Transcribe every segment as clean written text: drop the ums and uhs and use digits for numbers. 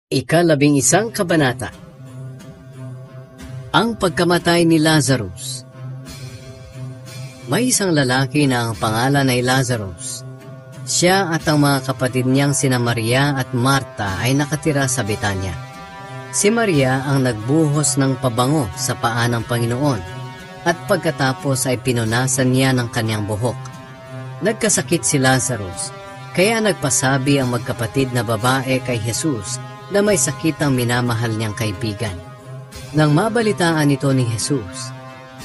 Ika-11 kabanata. Ang pagkamatay ni Lazarus. May isang lalaki na ang pangalan ay Lazarus. Siya at ang mga kapatid niyang sina Maria at Marta ay nakatira sa Betanya. Si Maria ang nagbuhos ng pabango sa paa ng Panginoon at pagkatapos ay pinunasan niya ng kanyang buhok. Nagkasakit si Lazarus, kaya nagpasabi ang magkapatid na babae kay Jesus na may sakit ang minamahal niyang kaibigan. Nang mabalitaan ito ni Jesus,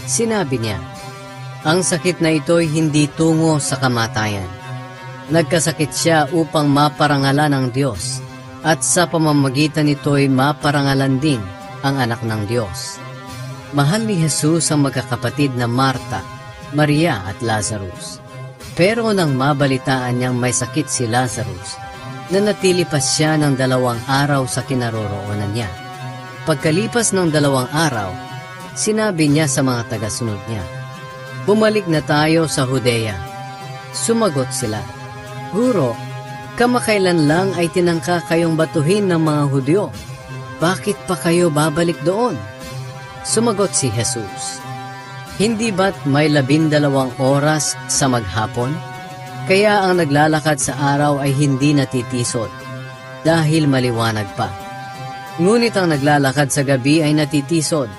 sinabi niya, ang sakit na ito'y hindi tungo sa kamatayan. Nagkasakit siya upang maparangalan ng Diyos, at sa pamamagitan nito'y maparangalan din ang anak ng Diyos. Mahal ni Jesus ang magkakapatid na Marta, Maria at Lazarus. Pero nang mabalitaan niyang may sakit si Lazarus, nanatili pa siya ng 2 araw sa kinaroroonan niya. Pagkalipas ng 2 araw, sinabi niya sa mga tagasunod niya, bumalik na tayo sa Judea. Sumagot sila, Guro, kamakailan lang ay tinangka kayong batuhin ng mga Hudyo. Bakit pa kayo babalik doon? Sumagot si Jesus, hindi ba't may 12 oras sa maghapon? Kaya ang naglalakad sa araw ay hindi natitisod, dahil maliwanag pa. Ngunit ang naglalakad sa gabi ay natitisod,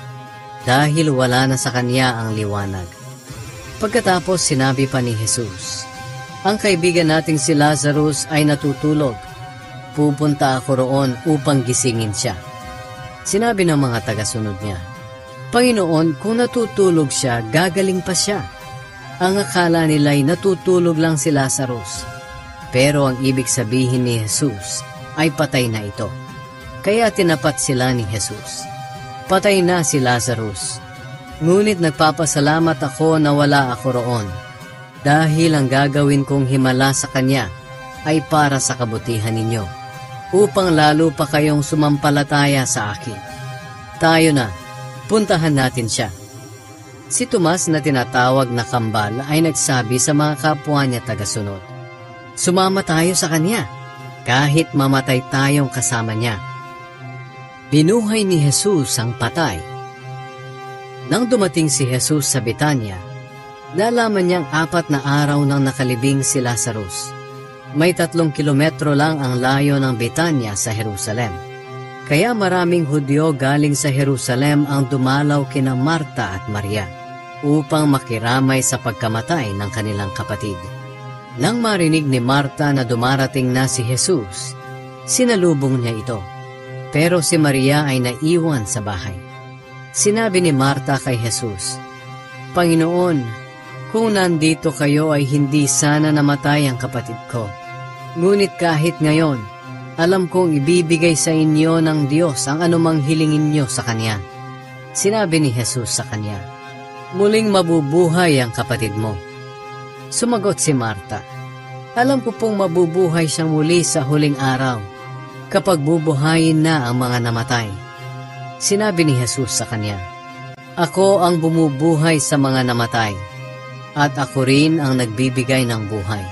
dahil wala na sa kanya ang liwanag. Pagkatapos sinabi pa ni Jesus, ang kaibigan nating si Lazarus ay natutulog. Pupunta ako roon upang gisingin siya. Sinabi ng mga tagasunod niya, Panginoon, kung natutulog siya, gagaling pa siya. Ang akala nila'y natutulog lang si Lazarus, pero ang ibig sabihin ni Jesus ay patay na ito. Kaya tinapat sila ni Jesus. Patay na si Lazarus, ngunit nagpapasalamat ako na wala ako roon, dahil ang gagawin kong himala sa kanya ay para sa kabutihan ninyo, upang lalo pa kayong sumampalataya sa akin. Tayo na, puntahan natin siya. Si Tomas na tinatawag na kambal ay nagsabi sa mga kapwa niya tagasunod, sumama tayo sa kanya, kahit mamatay tayong kasama niya. Binuhay ni Jesus ang patay. Nang dumating si Jesus sa Betanya, nalaman niyang 4 na araw nang nakalibing si Lazarus. May 3 kilometro lang ang layo ng Betanya sa Jerusalem. Kaya maraming Hudyo galing sa Jerusalem ang dumalaw kina Marta at Maria upang makiramay sa pagkamatay ng kanilang kapatid. Nang marinig ni Marta na dumarating na si Jesus, sinalubong niya ito. Pero si Maria ay naiwan sa bahay. Sinabi ni Marta kay Jesus, Panginoon, kung nandito kayo ay hindi sana namatay ang kapatid ko. Ngunit kahit ngayon, alam kong ibibigay sa inyo ng Diyos ang anumang hilingin niyo sa Kanya. Sinabi ni Jesus sa kanya, muling mabubuhay ang kapatid mo. Sumagot si Marta, alam ko pong mabubuhay siyang muli sa huling araw, kapag bubuhayin na ang mga namatay. Sinabi ni Jesus sa kanya, ako ang bumubuhay sa mga namatay, at ako rin ang nagbibigay ng buhay.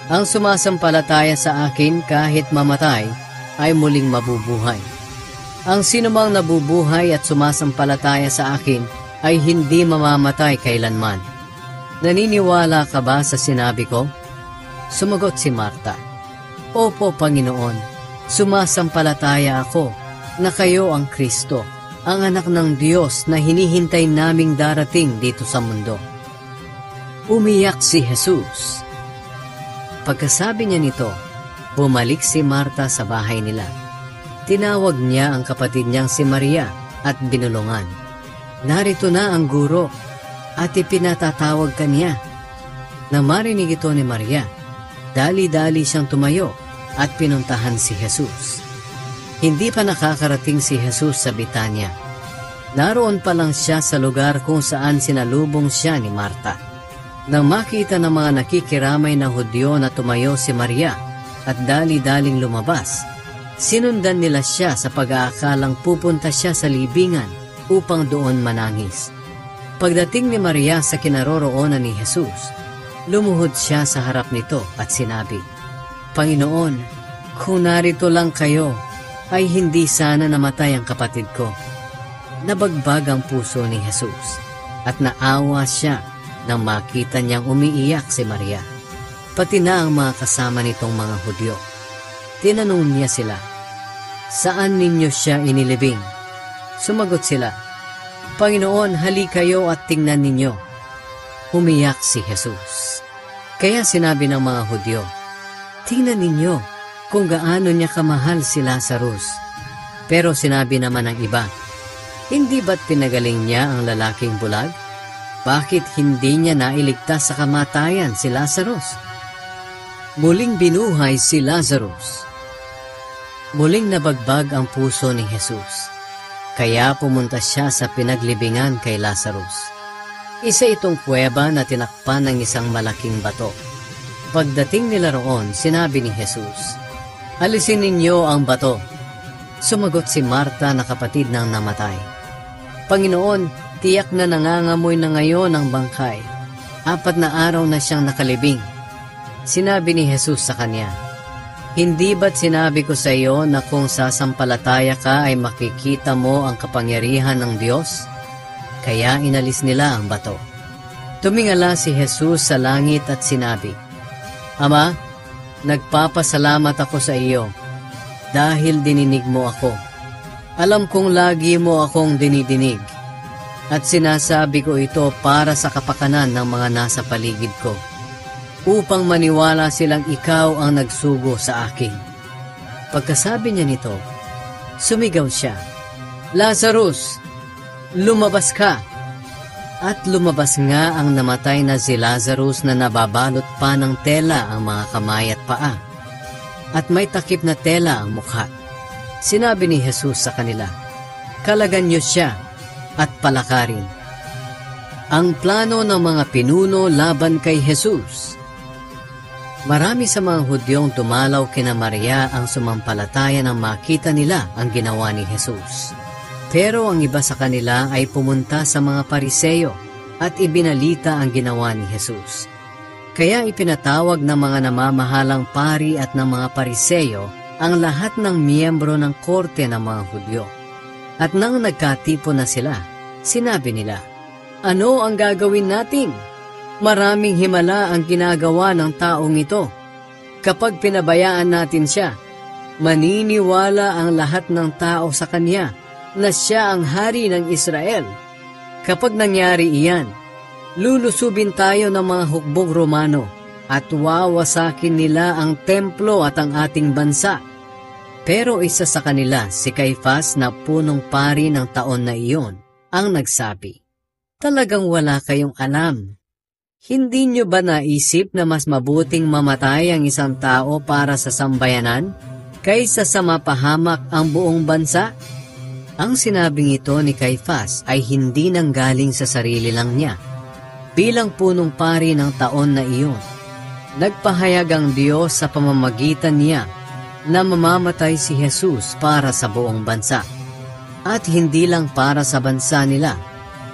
Ang sumasampalataya sa akin kahit mamatay ay muling mabubuhay. Ang sinumang nabubuhay at sumasampalataya sa akin ay hindi mamamatay kailanman. Naniniwala ka ba sa sinabi ko? Sumagot si Marta, Opo, Panginoon, sumasampalataya ako na kayo ang Kristo, ang anak ng Diyos na hinihintay naming darating dito sa mundo. Umiyak si Jesus. Pagkasabi niya nito, bumalik si Marta sa bahay nila. Tinawag niya ang kapatid niyang si Maria at binulungan. Narito na ang guro at ipinatatawag kaniya. Nang marinig ito ni Maria, dali-dali siyang tumayo at pinuntahan si Jesus. Hindi pa nakakarating si Jesus sa Betanya. Naroon pa lang siya sa lugar kung saan sinalubong siya ni Marta. Nang makita ng mga nakikiramay na Hudyo na tumayo si Maria at dali-daling lumabas, sinundan nila siya sa pag-aakalang pupunta siya sa libingan upang doon manangis. Pagdating ni Maria sa kinaroroonan ni Jesus, lumuhod siya sa harap nito at sinabi, Panginoon, kung narito lang kayo, ay hindi sana namatay ang kapatid ko. Nabagbag ang puso ni Jesus at naawa siya nang makita niyang umiiyak si Maria, pati na ang mga kasama nitong mga Hudyo. Tinanong niya sila, "Saan ninyo siya inilibing?" Sumagot sila, "Panginoon, hali kayo at tingnan ninyo." Umiyak si Jesus. Kaya sinabi ng mga Hudyo, "Tingnan ninyo kung gaano niya kamahal si Lazarus." Pero sinabi naman ng iba, "Hindi ba't pinagaling niya ang lalaking bulag? Bakit hindi niya nailigtas sa kamatayan si Lazarus?" Muling binuhay si Lazarus. Muling nabagbag ang puso ni Jesus. Kaya pumunta siya sa pinaglibingan kay Lazarus. Isa itong kuweba na tinakpan ng isang malaking bato. Pagdating nila roon, sinabi ni Jesus, "Alisin ninyo ang bato." Sumagot si Marta na kapatid ng namatay, "Panginoon, tiyak na nangangamoy na ngayon ang bangkay. 4 na araw na siyang nakalibing." Sinabi ni Jesus sa kanya, "Hindi ba't sinabi ko sa iyo na kung sasampalataya ka ay makikita mo ang kapangyarihan ng Diyos?" Kaya inalis nila ang bato. Tumingala si Jesus sa langit at sinabi, "Ama, nagpapasalamat ako sa iyo dahil dininig mo ako. Alam kong lagi mo akong dinidinig at sinasabi ko ito para sa kapakanan ng mga nasa paligid ko, upang maniwala silang ikaw ang nagsugo sa akin." Pagkasabi niya nito, sumigaw siya, "Lazarus, lumabas ka!" At lumabas nga ang namatay na si Lazarus na nababalot pa ng tela ang mga kamay at paa, at may takip na tela ang mukha. Sinabi ni Jesus sa kanila, "Kalagan niyo siya at palakarin." Ang plano ng mga pinuno laban kay Jesus. Marami sa mga Hudyong dumalaw kina Maria ang sumampalataya nang makita nila ang ginawa ni Jesus. Pero ang iba sa kanila ay pumunta sa mga Pariseyo at ibinalita ang ginawa ni Jesus. Kaya ipinatawag ng mga namamahalang pari at ng mga Pariseyo ang lahat ng miyembro ng korte ng mga Hudyo. At nang nagkatipon na sila, sinabi nila, "Ano ang gagawin natin? Maraming himala ang ginagawa ng taong ito. Kapag pinabayaan natin siya, maniniwala ang lahat ng tao sa kanya na siya ang hari ng Israel. Kapag nangyari iyan, lulusubin tayo ng mga hukbong Romano at wawasakin nila ang templo at ang ating bansa." Pero isa sa kanila, si Caifas na punong pari ng taon na iyon, ang nagsabi, "Talagang wala kayong alam. Hindi nyo ba naisip na mas mabuting mamatay ang isang tao para sa sambayanan kaysa sa mapahamak ang buong bansa?" Ang sinabing ito ni Caifas ay hindi nanggaling sa sarili lang niya. Bilang punong pari ng taon na iyon, nagpahayag ang Diyos sa pamamagitan niya na mamamatay si Jesus para sa buong bansa. At hindi lang para sa bansa nila,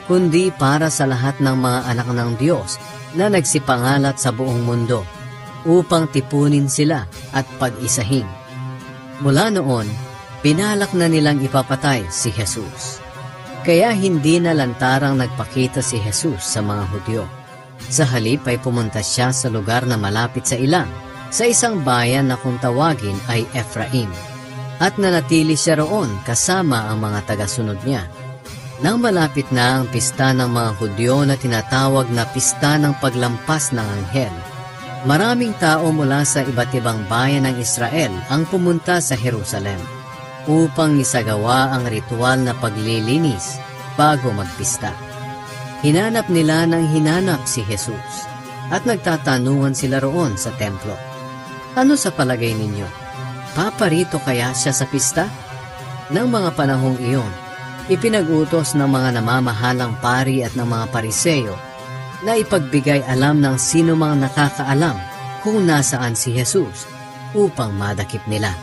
kundi para sa lahat ng mga anak ng Diyos na nagsipangalat sa buong mundo, upang tipunin sila at pag-isahin. Mula noon, pinalak na nilang ipapatay si Jesus. Kaya hindi na lantarang nagpakita si Jesus sa mga Hudyo. Sa halip ay pumunta siya sa lugar na malapit sa ilang, sa isang bayan na kung tawagin ay Ephraim. At nanatili siya roon kasama ang mga tagasunod niya. Nang malapit na ang pista ng mga Hudyo na tinatawag na Pista ng Paglampas ng Anghel, maraming tao mula sa iba't ibang bayan ng Israel ang pumunta sa Jerusalem upang isagawa ang ritual na paglilinis bago magpista. Hinanap nila ng hinanap si Jesus at nagtatanungan sila roon sa templo, "Ano sa palagay ninyo? Paparito kaya siya sa pista?" Nang mga panahong iyon, ipinag-utos ng mga namamahalang pari at ng mga Pariseyo na ipagbigay alam ng sino mang nakakaalam kung nasaan si Jesus upang madakip nila.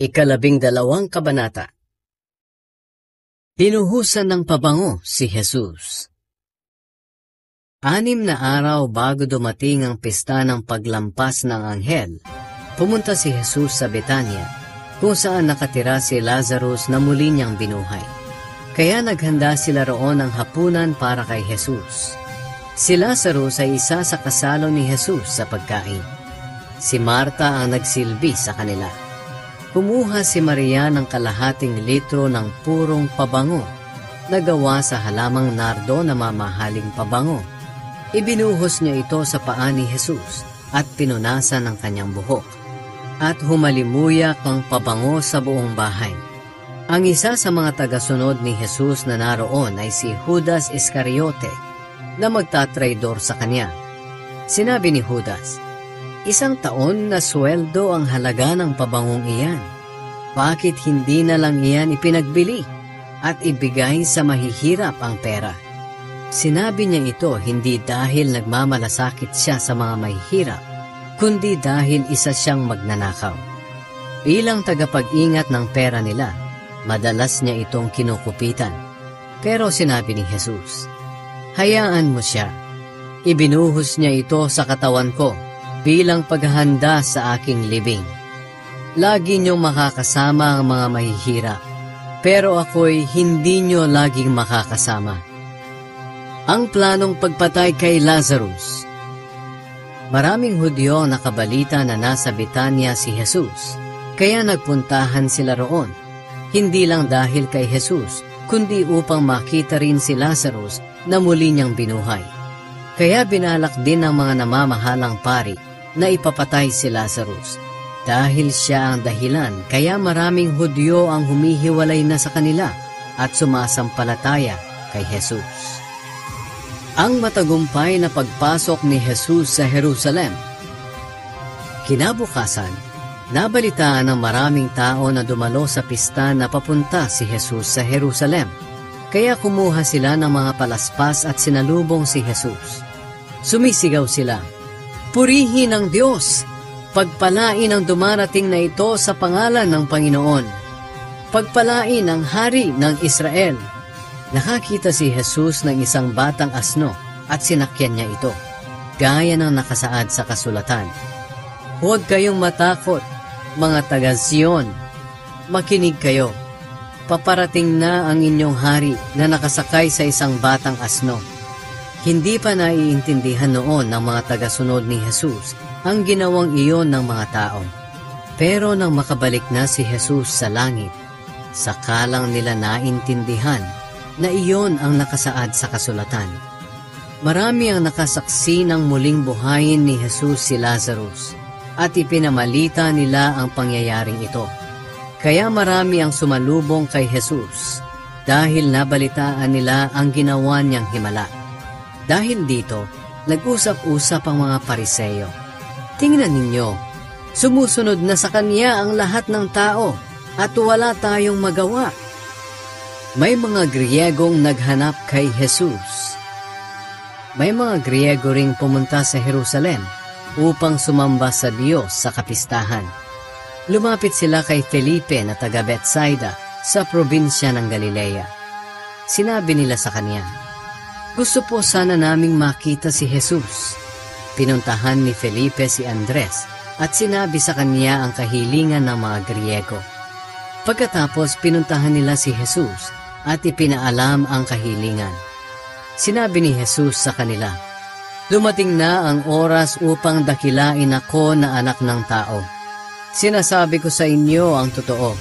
12 kabanata. Pinuhusan ng pabango si Jesus. 6 na araw bago dumating ang pista ng paglampas ng anghel, pumunta si Jesus sa Betania, kung saan nakatira si Lazarus na muli niyang binuhay. Kaya naghanda sila roon ng hapunan para kay Jesus. Si Lazarus ay isa sa kasalo ni Jesus sa pagkain. Si Marta ang nagsilbi sa kanila. Kumuha si Maria ng kalahating litro ng purong pabango na gawa sa halamang nardo na mamahaling pabango. Ibinuhos niya ito sa paa ni Jesus at pinunasan ng kanyang buhok. At humalimuyak ang pabango sa buong bahay. Ang isa sa mga tagasunod ni Jesus na naroon ay si Judas Iscariote na magtatraidor sa kanya. Sinabi ni Judas, "Isang taon na sweldo ang halaga ng pabangong iyan. Bakit hindi na lang iyan ipinagbili at ibigay sa mahihirap ang pera?" Sinabi niya ito hindi dahil nagmamalasakit siya sa mga mahihirap, kundi dahil isa siyang magnanakaw. Bilang tagapag-ingat ng pera nila, madalas niya itong kinukupitan. Pero sinabi ni Jesus, "Hayaan mo siya. Ibinuhos niya ito sa katawan ko bilang paghahanda sa aking libing. Lagi niyong makakasama ang mga mahihirap, pero ako'y hindi niyo laging makakasama." Ang planong pagpatay kay Lazarus. Maraming Hudyo ang nakabalita na nasa Betania si Jesus, kaya nagpuntahan sila roon. Hindi lang dahil kay Jesus, kundi upang makita rin si Lazarus na muli niyang binuhay. Kaya binalak din ng mga namamahalang pari na ipapatay si Lazarus. Dahil siya ang dahilan, kaya maraming Hudyo ang humihiwalay na sa kanila at sumasampalataya kay Jesus. Ang matagumpay na pagpasok ni Jesus sa Jerusalem. Kinabukasan, nabalitaan ng maraming tao na dumalo sa pista na papunta si Jesus sa Jerusalem. Kaya kumuha sila ng mga palaspas at sinalubong si Jesus. Sumisigaw sila, "Purihin ang Diyos! Pagpalain ang dumarating na ito sa pangalan ng Panginoon! Pagpalain ang Hari ng Israel!" Nakakita si Jesus ng isang batang asno at sinakyan niya ito, gaya ng nakasaad sa kasulatan. "Huwag kayong matakot, mga taga-Zion. Makinig kayo. Paparating na ang inyong hari na nakasakay sa isang batang asno." Hindi pa naiintindihan noon ng mga tagasunod ni Jesus ang ginawang iyon ng mga tao. Pero nang makabalik na si Jesus sa langit, sakalang nila naintindihan na iyon ang nakasaad sa kasulatan. Marami ang nakasaksi ng muling buhayin ni Jesus si Lazarus at ipinamalita nila ang pangyayaring ito. Kaya marami ang sumalubong kay Jesus dahil nabalitaan nila ang ginawa niyang himala. Dahil dito, nag-usap-usap ang mga Pariseo. "Tingnan ninyo, sumusunod na sa kanya ang lahat ng tao at wala tayong magawa." May mga Griyegong naghanap kay Jesus. May mga Griyego ring pumunta sa Jerusalem upang sumamba sa Diyos sa kapistahan. Lumapit sila kay Felipe na taga Bethsaida sa probinsya ng Galilea. Sinabi nila sa kanya, "Gusto po sana naming makita si Jesus." Pinuntahan ni Felipe si Andres at sinabi sa kanya ang kahilingan ng mga Griyego. Pagkatapos pinuntahan nila si Jesus at ipinaalam ang kahilingan. Sinabi ni Jesus sa kanila, "Dumating na ang oras upang dakilain ako na anak ng tao. Sinasabi ko sa inyo ang totoo.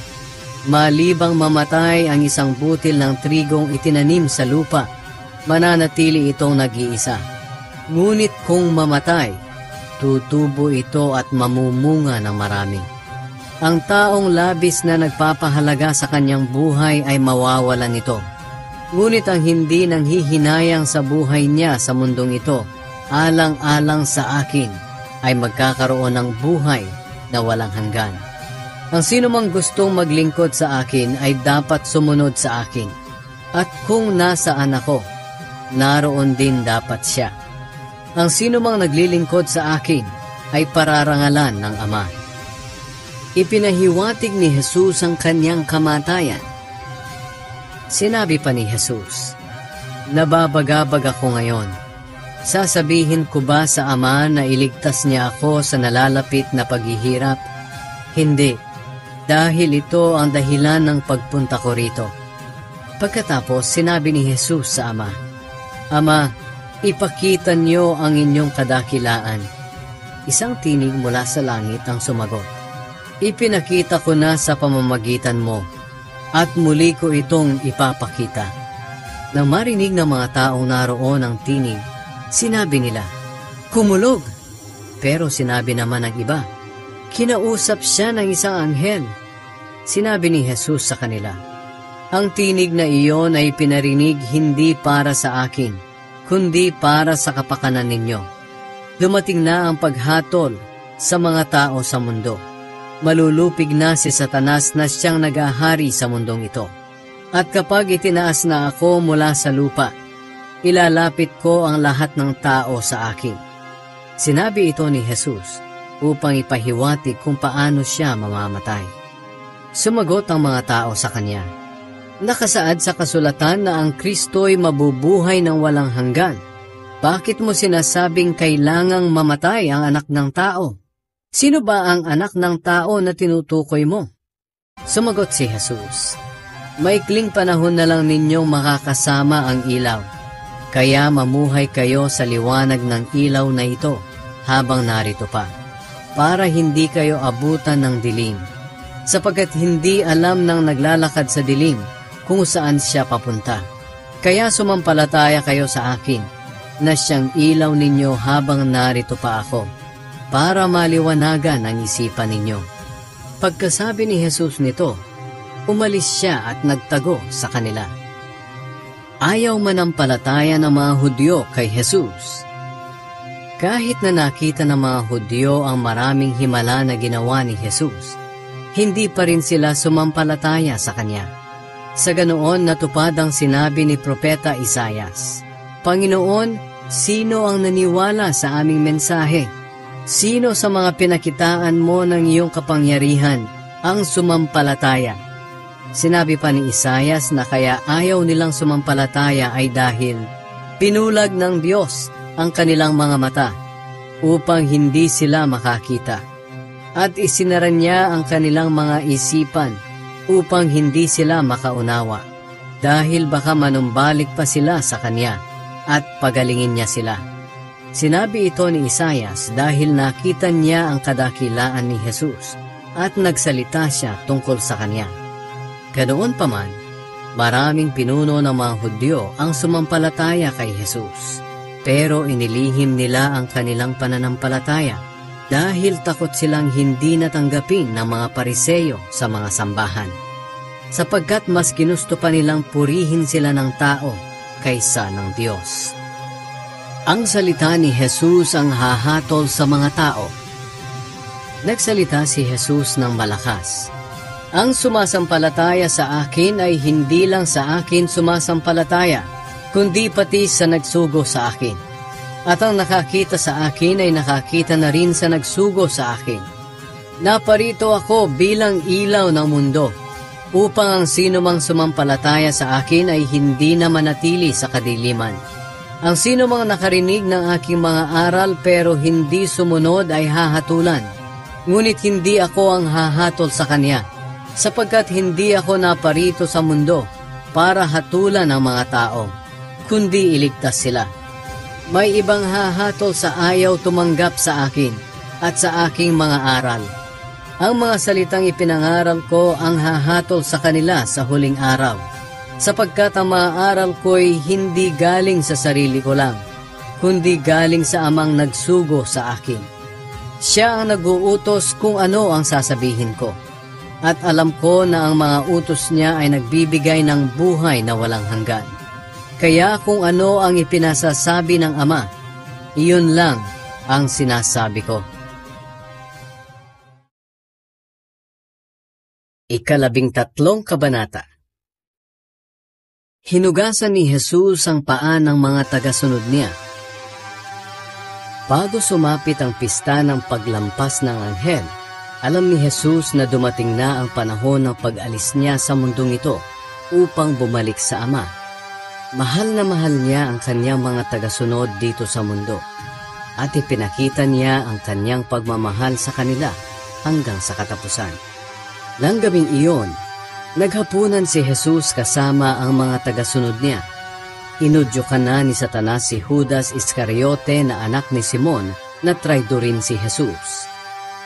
Malibang mamatay ang isang butil ng trigong itinanim sa lupa, mananatili itong nag-iisa. Ngunit kung mamatay, tutubo ito at mamumunga ng marami. Ang taong labis na nagpapahalaga sa kanyang buhay ay mawawalan nito. Ngunit ang hindi nanghihinayang sa buhay niya sa mundong ito, alang-alang sa akin, ay magkakaroon ng buhay na walang hanggan. Ang sino mang gustong maglingkod sa akin ay dapat sumunod sa akin. At kung nasaan ako, naroon din dapat siya. Ang sino mang naglilingkod sa akin ay pararangalan ng Ama." Ipinahiwatig ni Jesus ang kanyang kamatayan. Sinabi pa ni Jesus, "Nababagabag ako ngayon, Sasabihin ko ba sa Ama na iligtas niya ako sa nalalapit na paghihirap? Hindi, dahil ito ang dahilan ng pagpunta ko rito. Pagkatapos, sinabi ni Jesus sa Ama, Ama, ipakita niyo ang inyong kadakilaan. Isang tinig mula sa langit ang sumagot, Ipinakita ko na sa pamamagitan mo, at muli ko itong ipapakita. Nang marinig ng mga taong naroon ang tinig, sinabi nila, Kumulog! Pero sinabi naman ng iba, Kinausap siya ng isang anghel. Sinabi ni Jesus sa kanila, Ang tinig na iyon ay pinarinig hindi para sa akin, kundi para sa kapakanan ninyo. Dumating na ang paghatol sa mga tao sa mundo. Malulupig na si Satanas na siyang nag-ahari sa mundong ito. At kapag itinaas na ako mula sa lupa, ilalapit ko ang lahat ng tao sa akin. Sinabi ito ni Jesus upang ipahiwatig kung paano siya mamamatay. Sumagot ang mga tao sa kanya, Nakasaad sa kasulatan na ang Kristo'y mabubuhay ng walang hanggan. Bakit mo sinasabing kailangang mamatay ang anak ng tao? Sino ba ang anak ng tao na tinutukoy mo? Sumagot si Jesus, Maikling panahon na lang ninyong makakasama ang ilaw, kaya mamuhay kayo sa liwanag ng ilaw na ito habang narito pa, para hindi kayo abutan ng dilim, sapagkat hindi alam ng naglalakad sa dilim kung saan siya papunta. Kaya sumampalataya kayo sa akin, na siyang ilaw ninyo habang narito pa ako, para maliwanagan ang isipan ninyo. Pagkasabi ni Jesus nito, umalis siya at nagtago sa kanila. Ayaw manampalataya ng mga Hudyo kay Jesus. Kahit na nakita ng mga Hudyo ang maraming himala na ginawa ni Jesus, hindi pa rin sila sumampalataya sa kanya. Sa ganoon natupad ang sinabi ni Propeta Isaias, Panginoon, sino ang naniwala sa aming mensahe? Sino sa mga pinakitaan mo ng iyong kapangyarihan ang sumampalataya? Sinabi pa ni Isaias na kaya ayaw nilang sumampalataya ay dahil pinulag ng Diyos ang kanilang mga mata upang hindi sila makakita, at isinara niya ang kanilang mga isipan upang hindi sila makaunawa, dahil baka manumbalik pa sila sa kanya at pagalingin niya sila. Sinabi ito ni Isaias dahil nakita niya ang kadakilaan ni Jesus at nagsalita siya tungkol sa kanya. Ganoon pa man, maraming pinuno ng mga Hudyo ang sumampalataya kay Jesus, pero inilihim nila ang kanilang pananampalataya dahil takot silang hindi natanggapin ng mga Pariseyo sa mga sambahan, sapagkat mas ginusto pa nilang purihin sila ng tao kaysa ng Diyos. Ang salita ni Jesus ang hahatol sa mga tao. Nagsalita si Jesus ng malakas, Ang sumasampalataya sa akin ay hindi lang sa akin sumasampalataya, kundi pati sa nagsugo sa akin. At ang nakakita sa akin ay nakakita na rin sa nagsugo sa akin. Naparito ako bilang ilaw ng mundo, upang ang sino mang sumampalataya sa akin ay hindi na manatili sa kadiliman. Ang sino mang nakarinig ng aking mga aral pero hindi sumunod ay hahatulan. Ngunit hindi ako ang hahatol sa kanya, sapagkat hindi ako naparito sa mundo para hatulan ang mga tao, kundi iligtas sila. May ibang hahatol sa ayaw tumanggap sa akin at sa aking mga aral. Ang mga salitang ipinangaral ko ang hahatol sa kanila sa huling araw, sapagkat ang mga aral ko'y hindi galing sa sarili ko lang, kundi galing sa Amang nagsugo sa akin. Siya ang nag-uutos kung ano ang sasabihin ko, at alam ko na ang mga utos niya ay nagbibigay ng buhay na walang hanggan. Kaya kung ano ang ipinasasabi ng Ama, iyon lang ang sinasabi ko. 13 Kabanata. Hinugasan ni Jesus ang paa ng mga tagasunod niya. Bago sumapit ang pista ng paglampas ng anghel, alam ni Jesus na dumating na ang panahon ng pag-alis niya sa mundong ito upang bumalik sa Ama. Mahal na mahal niya ang kanyang mga tagasunod dito sa mundo at ipinakita niya ang kanyang pagmamahal sa kanila hanggang sa katapusan. Nang gabing iyon, naghapunan si Jesus kasama ang mga tagasunod niya. Inudyukan na ni Satanas si Judas Iscariote na anak ni Simon na traidorin si Jesus.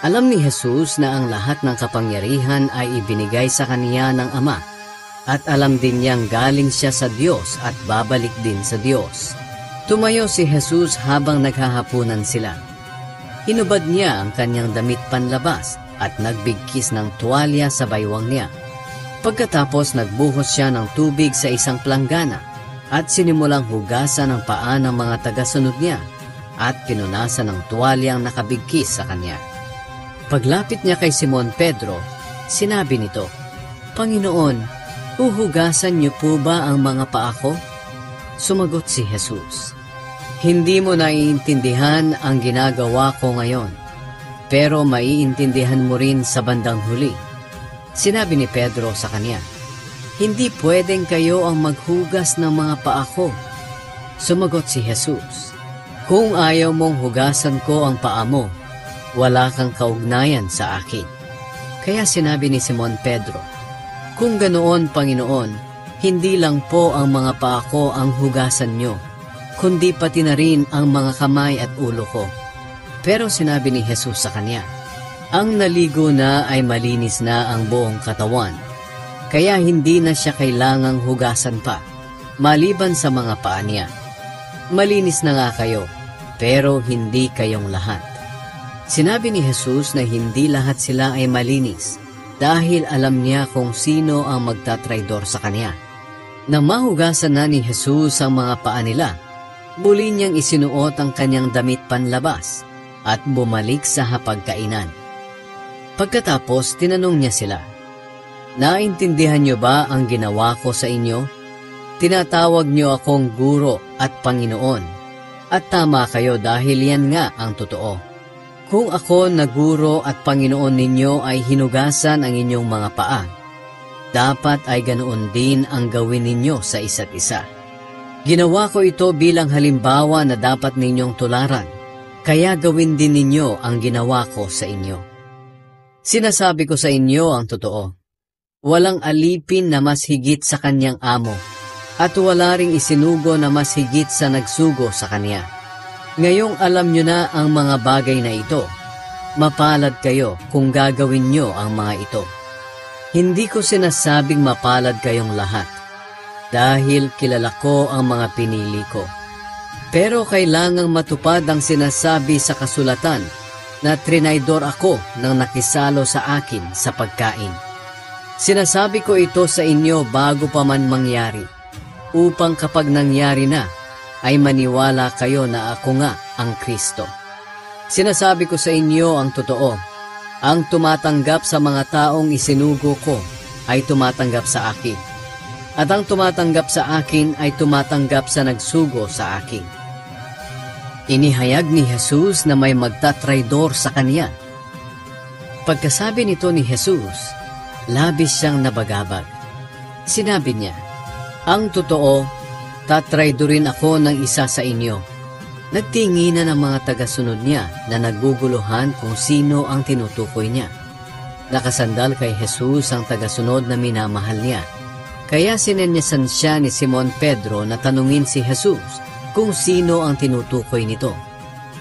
Alam ni Jesus na ang lahat ng kapangyarihan ay ibinigay sa kaniya ng Ama, at alam din niyang galing siya sa Diyos at babalik din sa Diyos. Tumayo si Jesus habang naghahapunan sila. Hinubad niya ang kanyang damit panlabas at nagbigkis ng tuwalya sa baywang niya. Pagkatapos nagbuhos siya ng tubig sa isang planggana at sinimulang hugasan ang paa ng mga tagasunod niya at pinunasan ng tuwalyang nakabigkis sa kanya. Paglapit niya kay Simon Pedro, sinabi nito, "Panginoon, huhugasan niyo po ba ang mga paa ko?" Sumagot si Jesus, "Hindi mo naiintindihan ang ginagawa ko ngayon, pero maiintindihan mo rin sa bandang huli." Sinabi ni Pedro sa kanya, "Hindi pwedeng kayo ang maghugas ng mga paa ko." Sumagot si Jesus, "Kung ayaw mong hugasan ko ang paa mo, wala kang kaugnayan sa akin." Kaya sinabi ni Simon Pedro, "Kung ganoon, Panginoon, hindi lang po ang mga paa ko ang hugasan nyo, kundi pati na rin ang mga kamay at ulo ko." Pero sinabi ni Jesus sa kanya, "Ang naligo na ay malinis na ang buong katawan, kaya hindi na siya kailangang hugasan pa, maliban sa mga paa niya. Malinis na nga kayo, pero hindi kayong lahat." Sinabi ni Jesus na hindi lahat sila ay malinis, dahil alam niya kung sino ang magtatraidor sa kanya. Nang mahugasan na ni Jesus ang mga paa nila, muli niyang isinuot ang kanyang damit panlabas at bumalik sa hapagkainan. Pagkatapos, tinanong niya sila, "Naintindihan niyo ba ang ginawa ko sa inyo? Tinatawag niyo akong guro at Panginoon, at tama kayo dahil yan nga ang totoo. Kung ako na guro at Panginoon ninyo ay hinugasan ang inyong mga paa, dapat ay ganoon din ang gawin ninyo sa isa't isa. Ginawa ko ito bilang halimbawa na dapat ninyong tularan, kaya gawin din ninyo ang ginawa ko sa inyo. Sinasabi ko sa inyo ang totoo, walang alipin na mas higit sa kanyang amo, at wala ring isinugo na mas higit sa nagsugo sa kanya. Ngayong alam nyo na ang mga bagay na ito, mapalad kayo kung gagawin nyo ang mga ito. Hindi ko sinasabing mapalad kayong lahat, dahil kilala ko ang mga pinili ko. Pero kailangang matupad ang sinasabi sa kasulatan na trinaydor ako nang nakisalo sa akin sa pagkain. Sinasabi ko ito sa inyo bago pa man mangyari, upang kapag nangyari na, ay maniwala kayo na ako nga ang Kristo. Sinasabi ko sa inyo ang totoo, ang tumatanggap sa mga taong isinugo ko ay tumatanggap sa akin, at ang tumatanggap sa akin ay tumatanggap sa nagsugo sa akin." Inihayag ni Jesus na may magtatraidor sa kanya. Pagkasabi nito ni Jesus, labis siyang nabagabag. Sinabi niya, "Ang totoo, tatraidorin ako ng isa sa inyo." Nagtinginan ang mga tagasunod niya na naguguluhan kung sino ang tinutukoy niya. Nakasandal kay Jesus ang tagasunod na minamahal niya. Kaya sinenyasan siya ni Simon Pedro na tanungin si Jesus kung sino ang tinutukoy nito.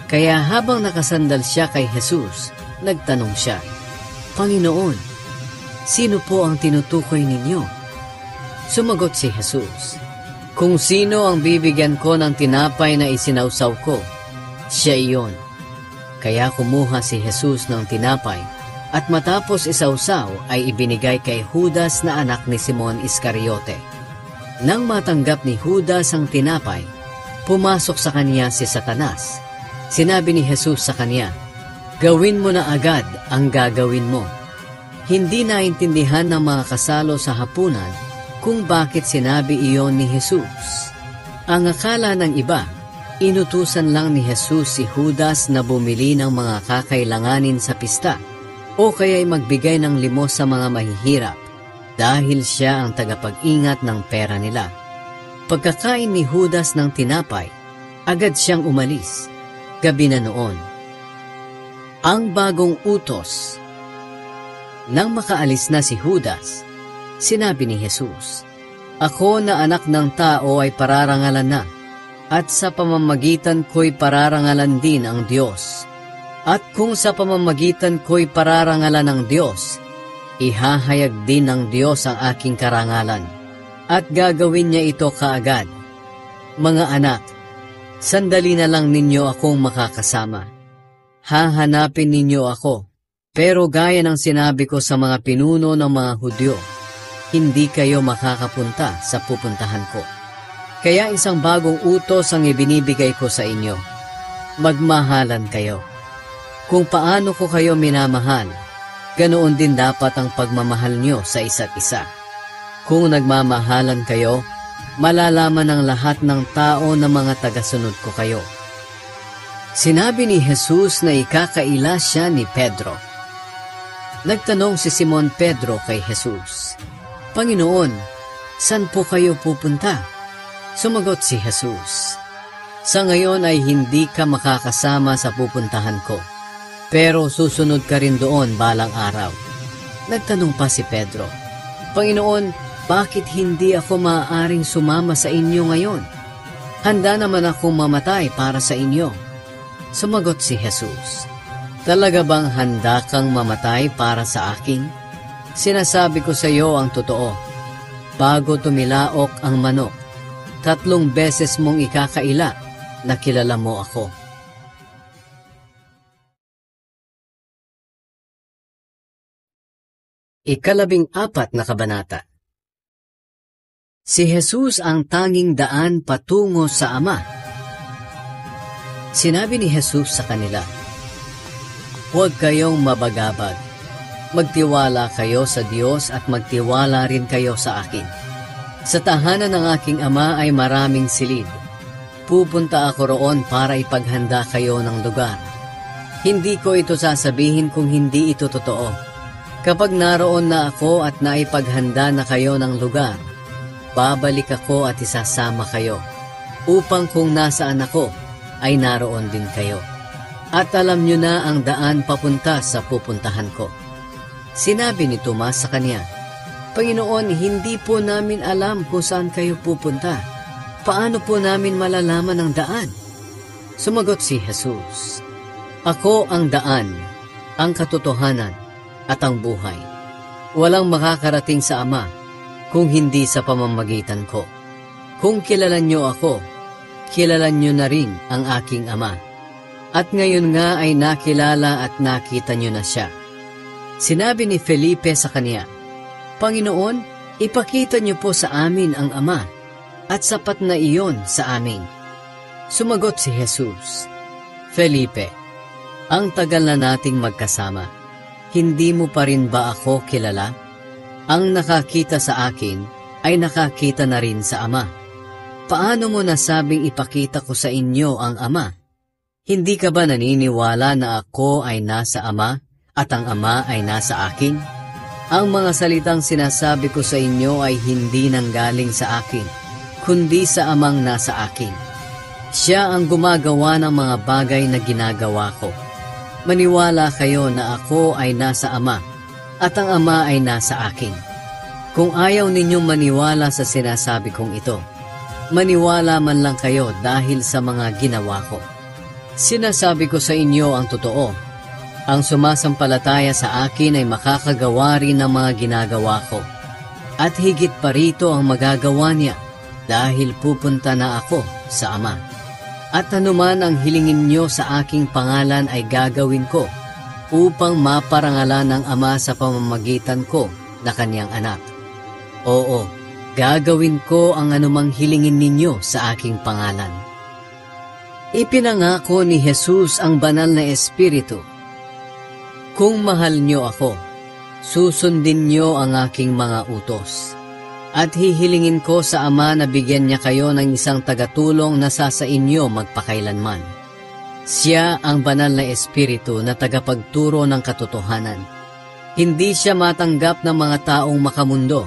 Kaya habang nakasandal siya kay Jesus, nagtanong siya, "Panginoon, sino po ang tinutukoy ninyo?" Sumagot si Jesus, "Kung sino ang bibigyan ko ng tinapay na isinawsaw ko, siya iyon." Kaya kumuha si Jesus ng tinapay, at matapos isawsaw ay ibinigay kay Judas na anak ni Simon Iscariote. Nang matanggap ni Judas ang tinapay, pumasok sa kanya si Satanas. Sinabi ni Jesus sa kanya, "Gawin mo na agad ang gagawin mo." Hindi naintindihan ng mga kasalo sa hapunan kung bakit sinabi iyon ni Jesus. Ang akala ng iba, inutusan lang ni Jesus si Judas na bumili ng mga kakailanganin sa pista o kaya'y magbigay ng limos sa mga mahihirap dahil siya ang tagapag-ingat ng pera nila. Pagkakain ni Judas ng tinapay, agad siyang umalis. Gabi na noon. Ang bagong utos. Nang makaalis na si Judas, sinabi ni Jesus, "Ako na anak ng tao ay pararangalan na, at sa pamamagitan ko'y pararangalan din ang Diyos. At kung sa pamamagitan ko'y pararangalan ng Diyos, ihahayag din ng Diyos ang aking karangalan, at gagawin niya ito kaagad. Mga anak, sandali na lang ninyo akong makakasama. Hahanapin ninyo ako, pero gaya ng sinabi ko sa mga pinuno ng mga Hudyo, hindi kayo makakapunta sa pupuntahan ko. Kaya isang bagong utos ang ibinibigay ko sa inyo. Magmahalan kayo. Kung paano ko kayo minamahal, ganoon din dapat ang pagmamahal nyo sa isa't isa. Kung nagmamahalan kayo, malalaman ng lahat ng tao na mga tagasunod ko kayo." Sinabi ni Jesus na ikakaila siya ni Pedro. Nagtanong si Simon Pedro kay Jesus, "Panginoon, saan po kayo pupunta?" Sumagot si Jesus, "Sa ngayon ay hindi ka makakasama sa pupuntahan ko, pero susunod ka rin doon balang araw." Nagtanong pa si Pedro, "Panginoon, bakit hindi ako maaaring sumama sa inyo ngayon? Handa naman akong mamatay para sa inyo." Sumagot si Jesus, "Talaga bang handa kang mamatay para sa akin? Sinasabi ko sa iyo ang totoo. Bago tumilaok ang manok, 3 beses mong ikakaila na kilala mo ako." Ika-14 na kabanata. Si Jesus ang tanging daan patungo sa Ama. Sinabi ni Jesus sa kanila, "Huwag kayong mabagabag. Magtiwala kayo sa Diyos at magtiwala rin kayo sa akin. Sa tahanan ng aking Ama ay maraming silid. Pupunta ako roon para ipaghanda kayo ng lugar. Hindi ko ito sasabihin kung hindi ito totoo. Kapag naroon na ako at naipaghanda na kayo ng lugar, babalik ako at isasama kayo, upang kung nasaan ako, ay naroon din kayo. At alam nyo na ang daan papunta sa pupuntahan ko." Sinabi ni Tomas sa kanya, "Panginoon, hindi po namin alam kung saan kayo pupunta. Paano po namin malalaman ang daan?" Sumagot si Jesus, "Ako ang daan, ang katotohanan, at ang buhay. Walang makakarating sa Ama kung hindi sa pamamagitan ko. Kung kilala nyo ako, kilala nyo na rin ang aking Ama. At ngayon nga ay nakilala at nakita nyo na siya." Sinabi ni Felipe sa kanya, "Panginoon, ipakita nyo po sa amin ang Ama, at sapat na iyon sa amin." Sumagot si Jesus, "Felipe, ang tagal na nating magkasama. Hindi mo pa rin ba ako kilala? Ang nakakita sa akin ay nakakita na rin sa Ama. Paano mo nasabing ipakita ko sa inyo ang Ama? Hindi ka ba naniniwala na ako ay nasa Ama at ang Ama ay nasa akin? Ang mga salitang sinasabi ko sa inyo ay hindi nanggaling sa akin, kundi sa Amang nasa akin. Siya ang gumagawa ng mga bagay na ginagawa ko. Maniwala kayo na ako ay nasa Ama at ang Ama ay nasa akin. Kung ayaw ninyong maniwala sa sinasabi kong ito, maniwala man lang kayo dahil sa mga ginawa ko. Sinasabi ko sa inyo ang totoo. Ang sumasampalataya sa akin ay makakagawa rin ng mga ginagawa ko. At higit pa rito ang magagawa niya dahil pupunta na ako sa Ama. At anuman ang hilingin nyo sa aking pangalan ay gagawin ko upang maparangalan ng Ama sa pamamagitan ko na kanyang anak. Oo, gagawin ko ang anumang hilingin ninyo sa aking pangalan." Ipinangako ni Jesus ang banal na Espiritu. "Kung mahal nyo ako, susundin nyo ang aking mga utos. At hihilingin ko sa Ama na bigyan niya kayo ng isang tagatulong na sa inyo magpakailanman. Siya ang banal na Espiritu na tagapagturo ng katotohanan. Hindi siya matanggap ng mga taong makamundo,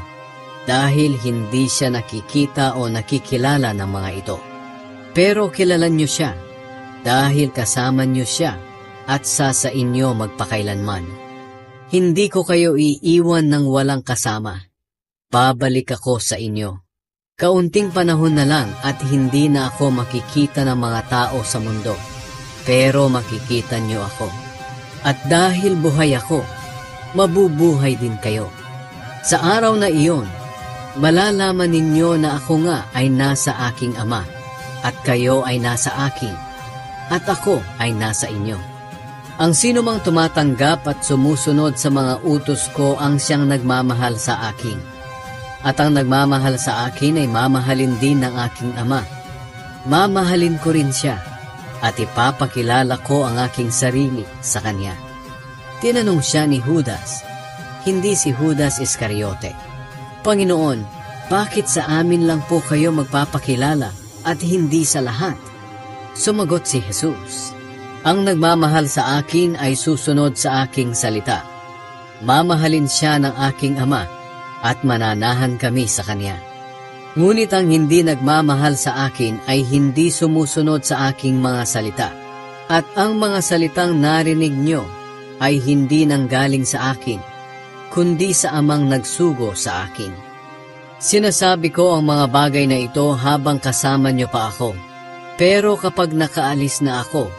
dahil hindi siya nakikita o nakikilala ng mga ito. Pero kilala niyo siya dahil kasama niyo siya at sa inyo magpakailanman. Hindi ko kayo iiwan ng walang kasama. Babalik ako sa inyo. Kaunting panahon na lang at hindi na ako makikita ng mga tao sa mundo. Pero makikita niyo ako. At dahil buhay ako, mabubuhay din kayo. Sa araw na iyon, malalaman ninyo na ako nga ay nasa aking Ama, at kayo ay nasa akin, at ako ay nasa inyo. Ang sinumang tumatanggap at sumusunod sa mga utos ko ang siyang nagmamahal sa akin. At ang nagmamahal sa akin ay mamahalin din ng aking Ama. Mamahalin ko rin siya, at ipapakilala ko ang aking sarili sa kanya. Tinanong siya ni Judas, hindi si Judas Iscariote, Panginoon, bakit sa amin lang po kayo magpapakilala at hindi sa lahat? Sumagot si Jesus, ang nagmamahal sa akin ay susunod sa aking salita. Mamahalin siya ng aking Ama, at mananahan kami sa kanya. Ngunit ang hindi nagmamahal sa akin ay hindi sumusunod sa aking mga salita. At ang mga salitang narinig nyo ay hindi nanggaling sa akin, kundi sa Amang nagsugo sa akin. Sinasabi ko ang mga bagay na ito habang kasama nyo pa ako. Pero kapag nakaalis na ako,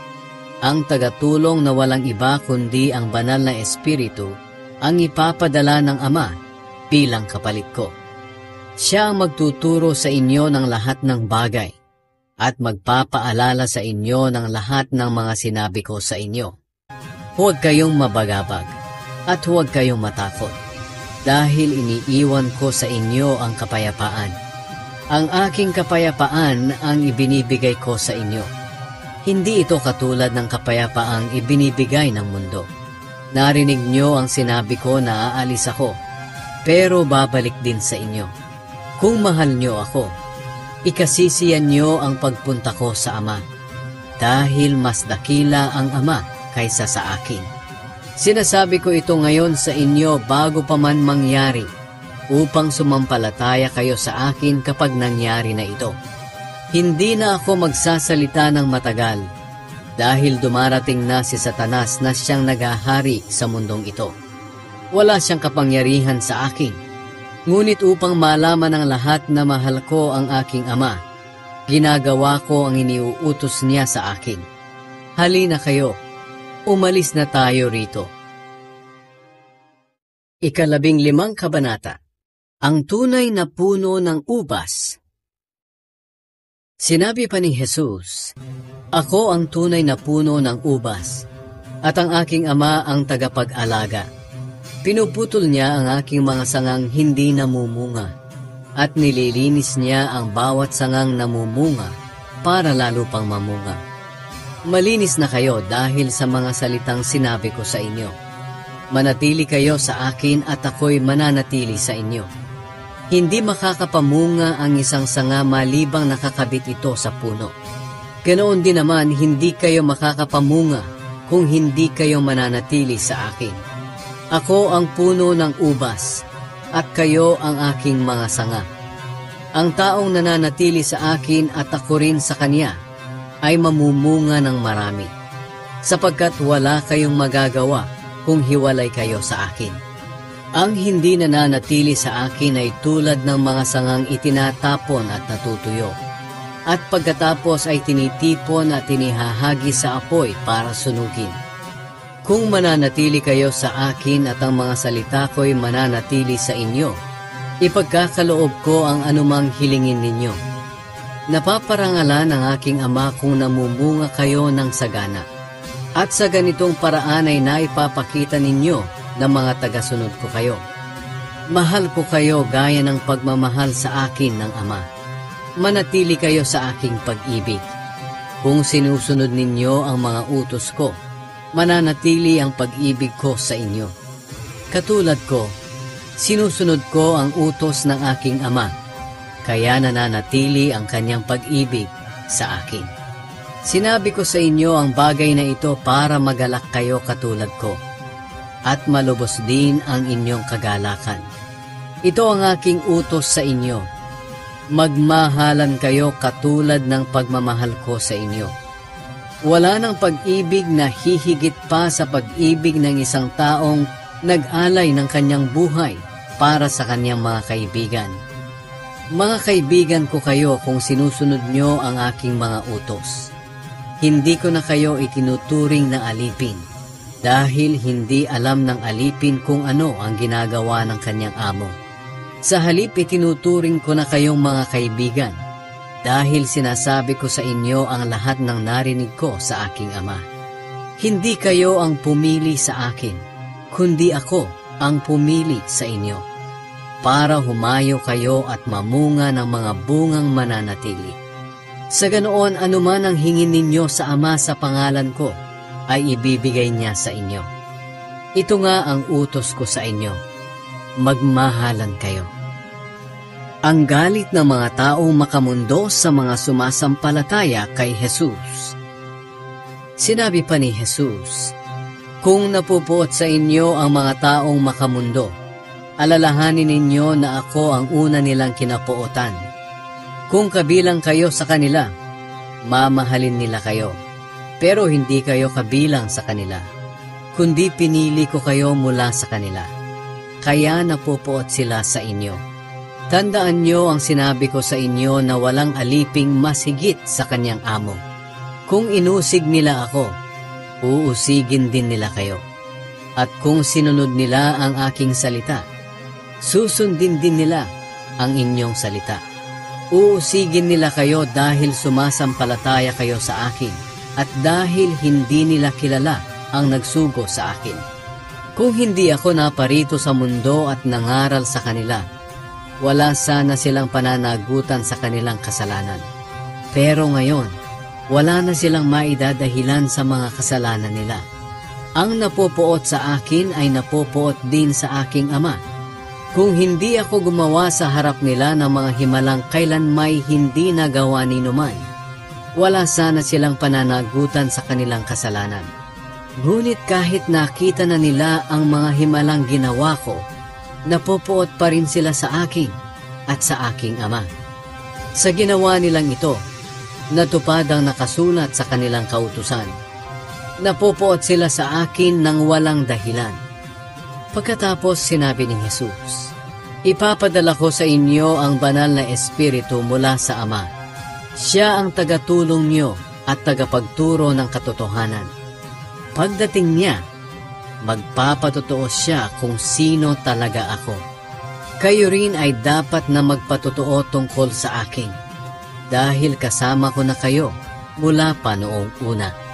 ang tagatulong na walang iba kundi ang banal na Espiritu ang ipapadala ng Ama bilang kapalit ko. Siya ang magtuturo sa inyo ng lahat ng bagay at magpapaalala sa inyo ng lahat ng mga sinabi ko sa inyo. Huwag kayong mabagabag at huwag kayong matakot dahil iniiwan ko sa inyo ang kapayapaan. Ang aking kapayapaan ang ibinibigay ko sa inyo. Hindi ito katulad ng kapayapaang ibinibigay ng mundo. Narinig nyo ang sinabi ko na aalis ako, pero babalik din sa inyo. Kung mahal nyo ako, ikasisiyan nyo ang pagpunta ko sa Ama, dahil mas dakila ang Ama kaysa sa akin. Sinasabi ko ito ngayon sa inyo bago pa man mangyari, upang sumampalataya kayo sa akin kapag nangyari na ito. Hindi na ako magsasalita ng matagal, dahil dumarating na si Satanas na siyang naghahari sa mundong ito. Wala siyang kapangyarihan sa akin, ngunit upang malaman ng lahat na mahal ko ang aking Ama, ginagawa ko ang iniuutos niya sa akin. Halina kayo, umalis na tayo rito. 15 kabanata. Ang tunay na puno ng ubas. Sinabi pa ni Jesus, ako ang tunay na puno ng ubas, at ang aking Ama ang tagapag-alaga. Pinuputol niya ang aking mga sangang hindi namumunga, at nililinis niya ang bawat sangang namumunga para lalo pang mamunga. Malinis na kayo dahil sa mga salitang sinabi ko sa inyo. Manatili kayo sa akin at ako'y mananatili sa inyo. Hindi makakapamunga ang isang sanga malibang nakakabit ito sa puno. Ganoon din naman hindi kayo makakapamunga kung hindi kayo mananatili sa akin. Ako ang puno ng ubas, at kayo ang aking mga sanga. Ang taong nananatili sa akin at ako rin sa kanya, ay mamumunga ng marami, sapagkat wala kayong magagawa kung hiwalay kayo sa akin. Ang hindi nananatili sa akin ay tulad ng mga sangang itinatapon at natutuyo, at pagkatapos ay tinitipon at tinihahagi sa apoy para sunugin. Kung mananatili kayo sa akin at ang mga salita ko'y mananatili sa inyo, ipagkakaloob ko ang anumang hilingin ninyo. Napaparangalan ng aking Ama kung namumunga kayo ng sagana. At sa ganitong paraan ay naipapakita ninyo ng mga tagasunod ko kayo. Mahal ko kayo gaya ng pagmamahal sa akin ng Ama. Manatili kayo sa aking pag-ibig. Kung sinusunod ninyo ang mga utos ko, mananatili ang pag-ibig ko sa inyo. Katulad ko, sinusunod ko ang utos ng aking Ama, kaya nananatili ang kanyang pag-ibig sa akin. Sinabi ko sa inyo ang bagay na ito para magalak kayo katulad ko, at malubos din ang inyong kagalakan. Ito ang aking utos sa inyo. Magmahalan kayo katulad ng pagmamahal ko sa inyo. Wala ng pag-ibig na hihigit pa sa pag-ibig ng isang taong nag-alay ng kanyang buhay para sa kanyang mga kaibigan. Mga kaibigan ko kayo kung sinusunod nyo ang aking mga utos. Hindi ko na kayo itinuturing na alipin dahil hindi alam ng alipin kung ano ang ginagawa ng kanyang amo. Sa halip itinuturing ko na kayong mga kaibigan dahil sinasabi ko sa inyo ang lahat ng narinig ko sa aking Ama. Hindi kayo ang pumili sa akin, kundi ako ang pumili sa inyo para humayo kayo at mamunga ng mga bungang mananatili. Sa ganoon, anuman ang hingin ninyo sa Ama sa pangalan ko ay ibibigay niya sa inyo. Ito nga ang utos ko sa inyo, magmahalan kayo. Ang galit ng mga taong makamundo sa mga sumasampalataya kay Jesus. Sinabi pa ni Jesus, kung napupuot sa inyo ang mga taong makamundo, alalahanin ninyo na ako ang una nilang kinapuotan. Kung kabilang kayo sa kanila, mamahalin nila kayo. Pero hindi kayo kabilang sa kanila, kundi pinili ko kayo mula sa kanila. Kaya napupuot sila sa inyo. Tandaan nyo ang sinabi ko sa inyo na walang aliping mas higit sa kanyang amo. Kung inusig nila ako, uusigin din nila kayo. At kung sinunod nila ang aking salita, susundin din nila ang inyong salita. Uusigin nila kayo dahil sumasampalataya kayo sa akin at dahil hindi nila kilala ang nagsugo sa akin. Kung hindi ako naparito sa mundo at nangaral sa kanila, wala sana silang pananagutan sa kanilang kasalanan. Pero ngayon, wala na silang maidadahilan sa mga kasalanan nila. Ang napupuot sa akin ay napupuot din sa aking Ama. Kung hindi ako gumawa sa harap nila ng mga himalang kailan may hindi nagawa ni numan, wala sana silang pananagutan sa kanilang kasalanan. Ngunit kahit nakita na nila ang mga himalang ginawa ko, napupuot pa rin sila sa akin at sa aking Ama. Sa ginawa nilang ito, natupad ang nakasulat sa kanilang kautusan. Napupuot sila sa akin ng walang dahilan. Pagkatapos sinabi ni Jesus, ipapadala ko sa inyo ang banal na Espiritu mula sa Ama. Siya ang tagatulong nyo at tagapagturo ng katotohanan. Pagdating niya, magpapatotoo siya kung sino talaga ako. Kayo rin ay dapat na magpatotoo tungkol sa akin, dahil kasama ko na kayo mula pa noong una.